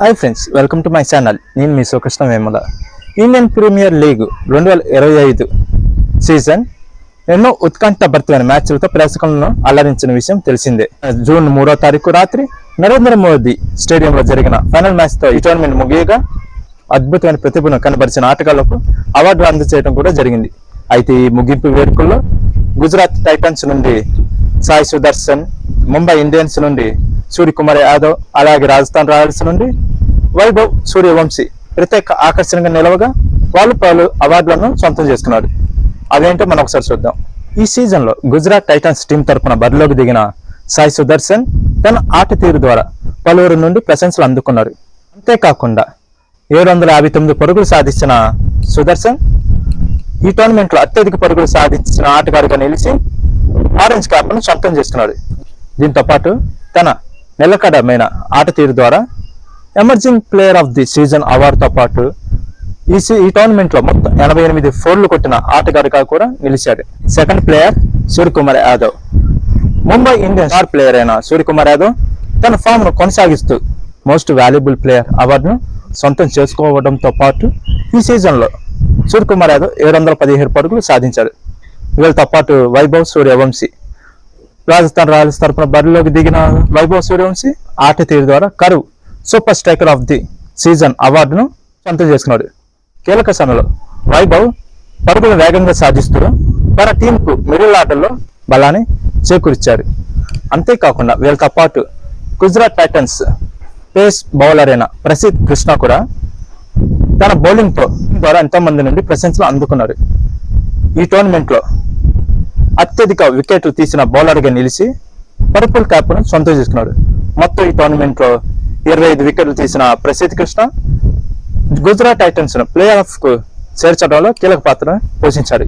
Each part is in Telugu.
Hi friends, welcome to my channel. నేను మీ Sukrishna Vemula. Indian Premier League 2025 season ఎన్నో ఉత్కంఠభరితమైన మ్యాచ్లతో ప్రేక్షకులను అలరించిన విషయం తెలిసిందే. జూన్ 3వ తారీఖు రాత్రి నరేంద్ర మోదీ స్టేడియంలో జరిగిన ఫైనల్ మ్యాచ్తో ఈ టోర్నమెంట్ ముగియగా అద్భుతమైన ప్రతిభను కనబరిచిన ఆటగాళ్లకు అవార్డులు అందజేయడం కూడా జరిగింది. అయితే ఈ ముగింపు వేడుకల్లో గుజరాత్ టైటన్స్ నుండి సాయి సుదర్శన్, ముంబై ఇండియన్స్ నుండి సూర్యకుమార్ యాదవ్, అలాగే రాజస్థాన్ రాయల్స్ నుండి వైభవ్ సూర్యవంశీ ప్రత్యేక ఆకర్షణగా నిలవగా వాళ్ళు పలు అవార్డులను సొంతం చేసుకున్నారు. అదేంటో మనం ఒకసారి చూద్దాం. ఈ సీజన్ లో గుజరాత్ టైటన్స్ టీం తరఫున బరిలోకి దిగిన సాయి సుదర్శన్ తన ఆట తీరు ద్వారా పలువురు నుండి ప్రశంసలు అందుకున్నారు. అంతేకాకుండా 759 పరుగులు సాధించిన సుదర్శన్ ఈ టోర్నమెంట్ లో అత్యధిక పరుగులు సాధించిన ఆటగాడిగా నిలిచి ఆరెంజ్ క్యాప్ ను సొంతం చేసుకున్నాడు. దీంతో పాటు తన నిలకడమైన ఆట తీరు ద్వారా emerging player of the season అవార్డుతో పాటు ఈ టోర్నమెంట్ లో మొత్తం 88 ఫోర్లు కొట్టిన ఆటగాడిగా కూడా నిలిచాడు. Second player Suryakumar Yadav. Mumbai Indians star player అయిన సూర్యకుమార్ యాదవ్ తన ఫామ్ ను కొనసాగిస్తూ మోస్ట్ వాల్యుబుల్ ప్లేయర్ అవార్డును సొంతం చేసుకోవడంతో పాటు ఈ సీజన్ లో సూర్యకుమార్ యాదవ్ 717 పరుగులు సాధించాడు. వీళ్ళతో పాటు వైభవ్ సూర్యవంశీ, రాజస్థాన్ రాయల్స్ తరఫున బరిలోకి దిగిన వైభవ్ సూర్యవంశీ ఆట తీరు ద్వారా కరువు super striker of the season అవార్డును సొంతం చేసుకున్నాడు. కీలక సమయంలో వైభవ్ పరుగులు వేగంగా సాధిస్తూ తన టీంకు మిడిల్ ఆటల్లో బలాన్ని చేకూర్చారు. అంతేకాకుండా వీళ్ళతో పాటు గుజరాత్ టైటన్స్ పేస్ బౌలర్ అయిన ప్రసిద్ధ్ కృష్ణ కూడా తన బౌలింగ్ ద్వారా ఎంతో మంది నుండి ప్రశంసలు అందుకున్నారు. ఈ టోర్నమెంట్ లో అత్యధిక వికెట్లు తీసిన బౌలర్ గా నిలిచి పర్పుల్ క్యాప్ ను సొంతం చేసుకున్నాడు. మొత్తం ఈ టోర్నమెంట్ లో 25 వికెట్లు తీసిన ప్రసిద్ధ్ కృష్ణ గుజరాత్ టైటన్స్ ను ప్లే ఆఫ్ కు చేర్చడంలో కీలక పాత్ర పోషించాడు.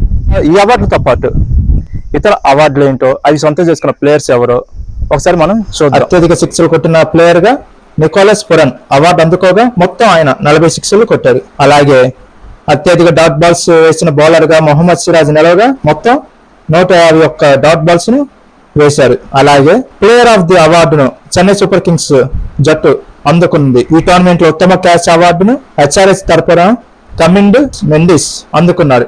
ఈ అవార్డులతో పాటు ఇతర అవార్డులు ఏంటో, అవి సొంతం చేసుకున్న ప్లేయర్స్ ఎవరో ఒకసారి మనం చూద్దాం. అత్యధిక సిక్స్లు కొట్టిన ప్లేయర్ గా నికోలస్ పురన్ అవార్డు అందుకోగా మొత్తం ఆయన 40 సిక్స్లు కొట్టారు. అలాగే అత్యధిక డాట్ బాల్స్ వేసిన బౌలర్ గా మొహమ్మద్ సిరాజ్ నిలవగా మొత్తం 151 డాట్ బాల్స్ ను వేశారు. అలాగే ప్లేయర్ ఆఫ్ ది అవార్డును చెన్నై సూపర్ కింగ్స్ జట్టు అందుకుంది. ఈ టోర్నమెంట్ లో ఉత్తమ క్యాచ్ అవార్డును హెచ్ఆర్ఎస్ తరపున కమిండ్ మెండిస్ అందుకున్నారు.